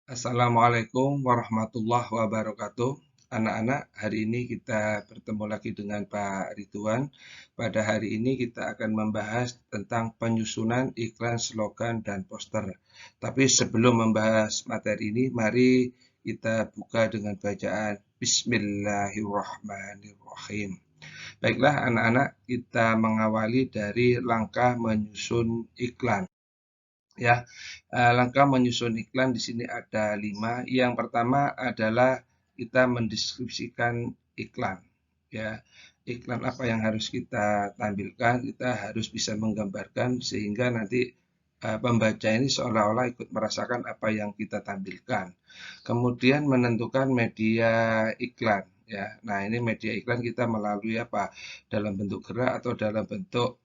Assalamualaikum warahmatullahi wabarakatuh. Anak-anak, hari ini kita bertemu lagi dengan Pak Ridwan. Pada hari ini kita akan membahas tentang penyusunan iklan, slogan, dan poster. Tapi sebelum membahas materi ini, mari kita buka dengan bacaan Bismillahirrahmanirrahim. Baiklah anak-anak, kita mengawali dari langkah menyusun iklan. Ya, langkah menyusun iklan di sini ada 5. Yang pertama adalah kita mendeskripsikan iklan. Ya, iklan apa yang harus kita tampilkan, kita harus bisa menggambarkan sehingga nanti pembaca ini seolah-olah ikut merasakan apa yang kita tampilkan. Kemudian menentukan media iklan. Ya, nah ini media iklan kita melalui apa? Dalam bentuk gerak atau dalam bentuk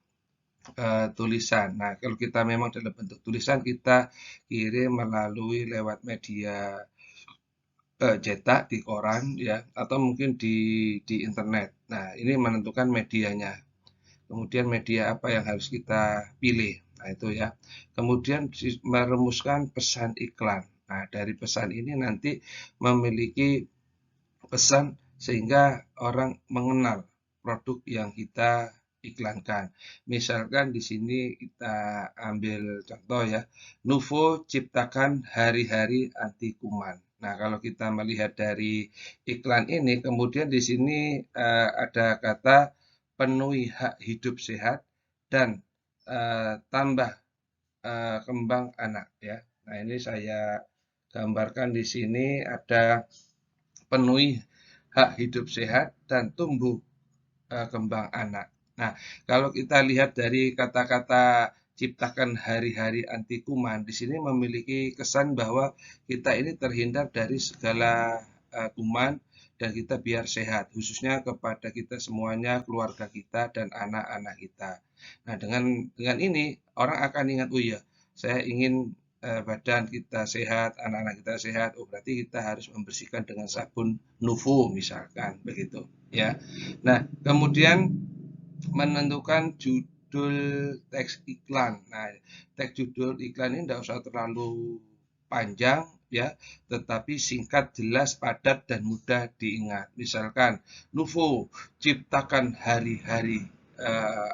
tulisan. Nah, kalau kita memang dalam bentuk tulisan, kita kirim melalui lewat media cetak di koran ya, atau mungkin di internet. Nah, ini menentukan medianya. Kemudian media apa yang harus kita pilih. Nah, itu ya. Kemudian merumuskan pesan iklan. Nah, dari pesan ini nanti memiliki pesan sehingga orang mengenal produk yang kita iklankan. Misalkan di sini kita ambil contoh ya, Nuvo ciptakan hari-hari anti kuman. Nah, kalau kita melihat dari iklan ini, kemudian di sini ada kata penuhi hak hidup sehat dan tambah kembang anak ya. Nah, ini saya gambarkan di sini ada penuhi hak hidup sehat dan tumbuh kembang anak. Nah, kalau kita lihat dari kata-kata ciptakan hari-hari anti kuman, di sini memiliki kesan bahwa kita ini terhindar dari segala kuman dan kita biar sehat, khususnya kepada kita semuanya, keluarga kita dan anak-anak kita. Nah, dengan ini orang akan ingat, oh iya, saya ingin badan kita sehat, anak-anak kita sehat. Oh, berarti kita harus membersihkan dengan sabun Nuvo misalkan begitu, ya. Nah, kemudian menentukan judul teks iklan. Nah, teks judul iklan ini tidak usah terlalu panjang ya, tetapi singkat, jelas, padat dan mudah diingat. Misalkan, Nuvo ciptakan hari-hari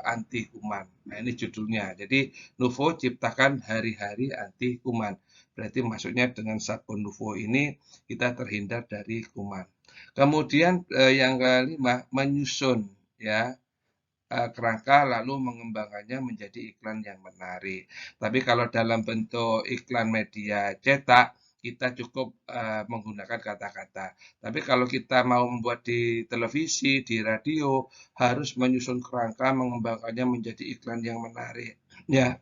anti kuman. Nah, ini judulnya. Jadi, Nuvo ciptakan hari-hari anti kuman. Berarti maksudnya dengan sabun Nuvo ini kita terhindar dari kuman. Kemudian yang kelima, menyusun ya kerangka lalu mengembangkannya menjadi iklan yang menarik. Tapi kalau dalam bentuk iklan media cetak, kita cukup menggunakan kata-kata. Tapi kalau kita mau membuat di televisi, di radio, harus menyusun kerangka, mengembangkannya menjadi iklan yang menarik. Ya,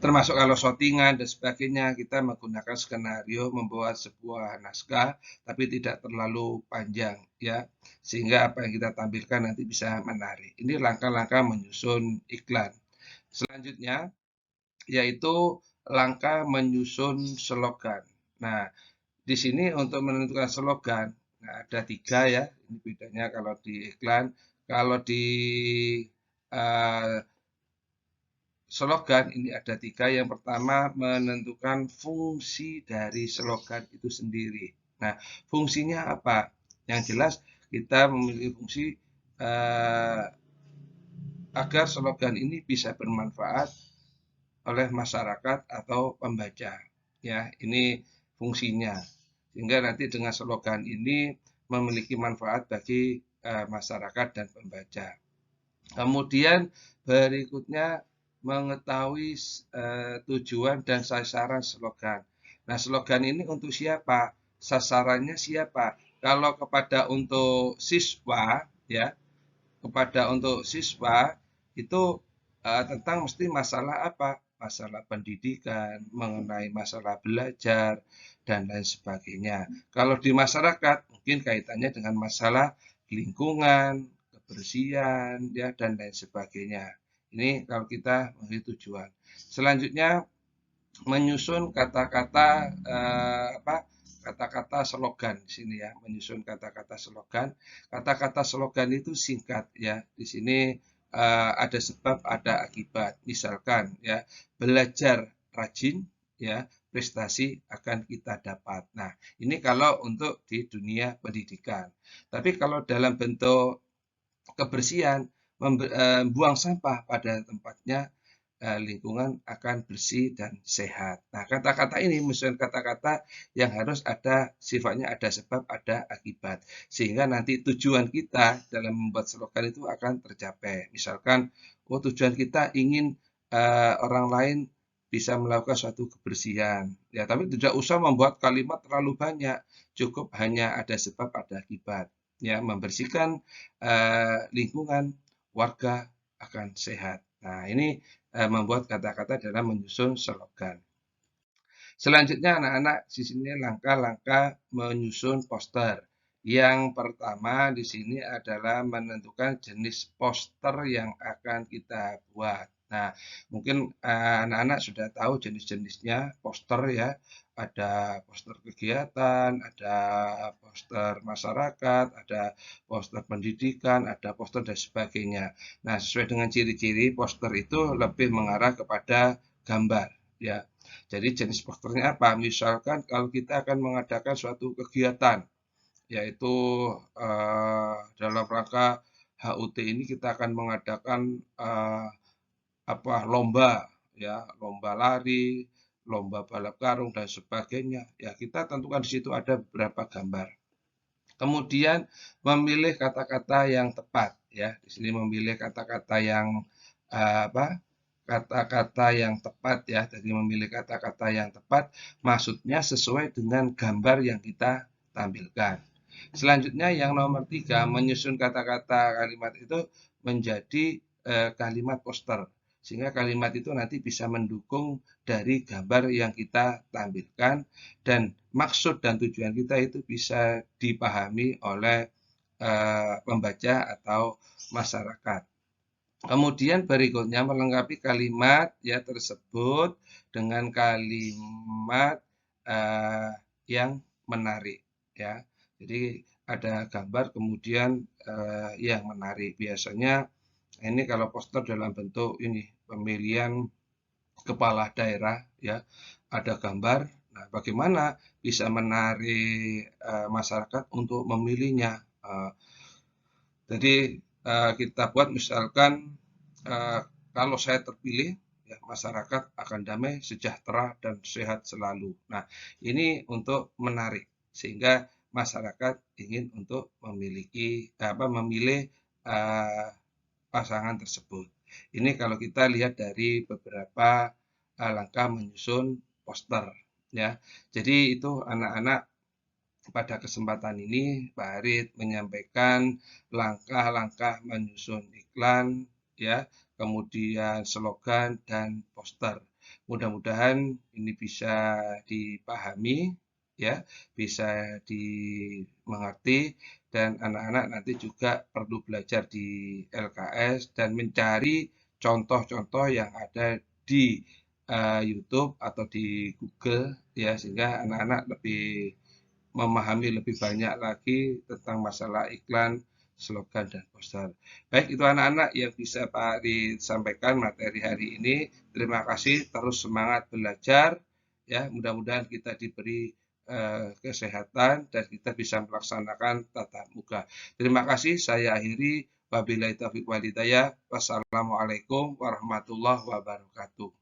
termasuk kalau shootingan dan sebagainya, kita menggunakan skenario, membuat sebuah naskah, tapi tidak terlalu panjang, ya, sehingga apa yang kita tampilkan nanti bisa menarik. Ini langkah-langkah menyusun iklan. Selanjutnya, yaitu langkah menyusun slogan. Nah, di sini untuk menentukan slogan, nah ada 3 ya, ini bedanya kalau di iklan, kalau di uh, slogan ini ada 3. Yang pertama menentukan fungsi dari slogan itu sendiri. Nah, fungsinya apa? Yang jelas kita memiliki fungsi eh, agar slogan ini bisa bermanfaat oleh masyarakat atau pembaca. Ya, ini fungsinya. Sehingga nanti dengan slogan ini memiliki manfaat bagi masyarakat dan pembaca. Kemudian berikutnya mengetahui tujuan dan sasaran slogan. Nah, slogan ini untuk siapa? Sasarannya siapa? Kalau kepada untuk siswa, ya, kepada untuk siswa itu tentang mesti masalah apa? Masalah pendidikan, mengenai masalah belajar, dan lain sebagainya. Kalau di masyarakat, mungkin kaitannya dengan masalah lingkungan, kebersihan, ya, dan lain sebagainya. Ini kalau kita memiliki tujuan. Selanjutnya, menyusun kata-kata kata-kata slogan di sini ya, menyusun kata-kata slogan. Kata-kata slogan itu singkat ya. Di sini ada sebab, ada akibat. Misalkan ya, belajar rajin ya, prestasi akan kita dapat. Nah, ini kalau untuk di dunia pendidikan. Tapi kalau dalam bentuk kebersihan, buang sampah pada tempatnya, lingkungan akan bersih dan sehat. Nah, kata-kata ini menyusun kata-kata yang harus ada sifatnya ada sebab, ada akibat. Sehingga nanti tujuan kita dalam membuat slogan itu akan tercapai. Misalkan, oh tujuan kita ingin orang lain bisa melakukan suatu kebersihan. Ya, tapi tidak usah membuat kalimat terlalu banyak. Cukup hanya ada sebab, ada akibat. Ya, membersihkan lingkungan warga akan sehat. Nah, ini membuat kata-kata dalam menyusun slogan. Selanjutnya anak-anak di sini langkah-langkah menyusun poster. Yang pertama di sini adalah menentukan jenis poster yang akan kita buat. Nah, mungkin anak-anak sudah tahu jenis-jenisnya poster ya. Ada poster kegiatan, ada poster masyarakat, ada poster pendidikan, ada poster dan sebagainya. Nah, sesuai dengan ciri-ciri poster itu lebih mengarah kepada gambar ya. Jadi jenis posternya apa? Misalkan kalau kita akan mengadakan suatu kegiatan, yaitu dalam rangka HUT ini kita akan mengadakan lomba, ya, lomba lari, lomba balap karung dan sebagainya. Ya, kita tentukan di situ ada beberapa gambar. Kemudian memilih kata-kata yang tepat, ya. Di sini memilih kata-kata yang kata-kata yang tepat ya. Jadi memilih kata-kata yang tepat maksudnya sesuai dengan gambar yang kita tampilkan. Selanjutnya yang nomor 3, menyusun kata-kata kalimat itu menjadi kalimat poster. Sehingga kalimat itu nanti bisa mendukung dari gambar yang kita tampilkan dan maksud dan tujuan kita itu bisa dipahami oleh pembaca atau masyarakat. Kemudian berikutnya melengkapi kalimat ya tersebut dengan kalimat yang menarik ya. Jadi ada gambar kemudian yang menarik. Biasanya ini kalau poster dalam bentuk ini pemilihan kepala daerah ya, ada gambar. Nah, bagaimana bisa menarik masyarakat untuk memilihnya? Jadi kita buat misalkan kalau saya terpilih, ya, masyarakat akan damai, sejahtera, dan sehat selalu. Nah, ini untuk menarik sehingga masyarakat ingin untuk memilih pasangan tersebut. Ini kalau kita lihat dari beberapa langkah menyusun poster, ya. Jadi itu anak-anak pada kesempatan ini Pak Harit menyampaikan langkah-langkah menyusun iklan ya, kemudian slogan dan poster. Mudah-mudahan ini bisa dipahami ya, bisa dimengerti dan anak-anak nanti juga perlu belajar di LKS dan mencari contoh-contoh yang ada di YouTube atau di Google ya sehingga anak-anak lebih memahami lebih banyak lagi tentang masalah iklan, slogan, dan poster. Baik, itu anak-anak yang bisa Pak disampaikan materi hari ini. Terima kasih, terus semangat belajar. Ya, mudah-mudahan kita diberi kesehatan dan kita bisa melaksanakan tatap muka. Terima kasih, saya akhiri. Wabillahi taufiq walhidayah. Wassalamualaikum warahmatullahi wabarakatuh.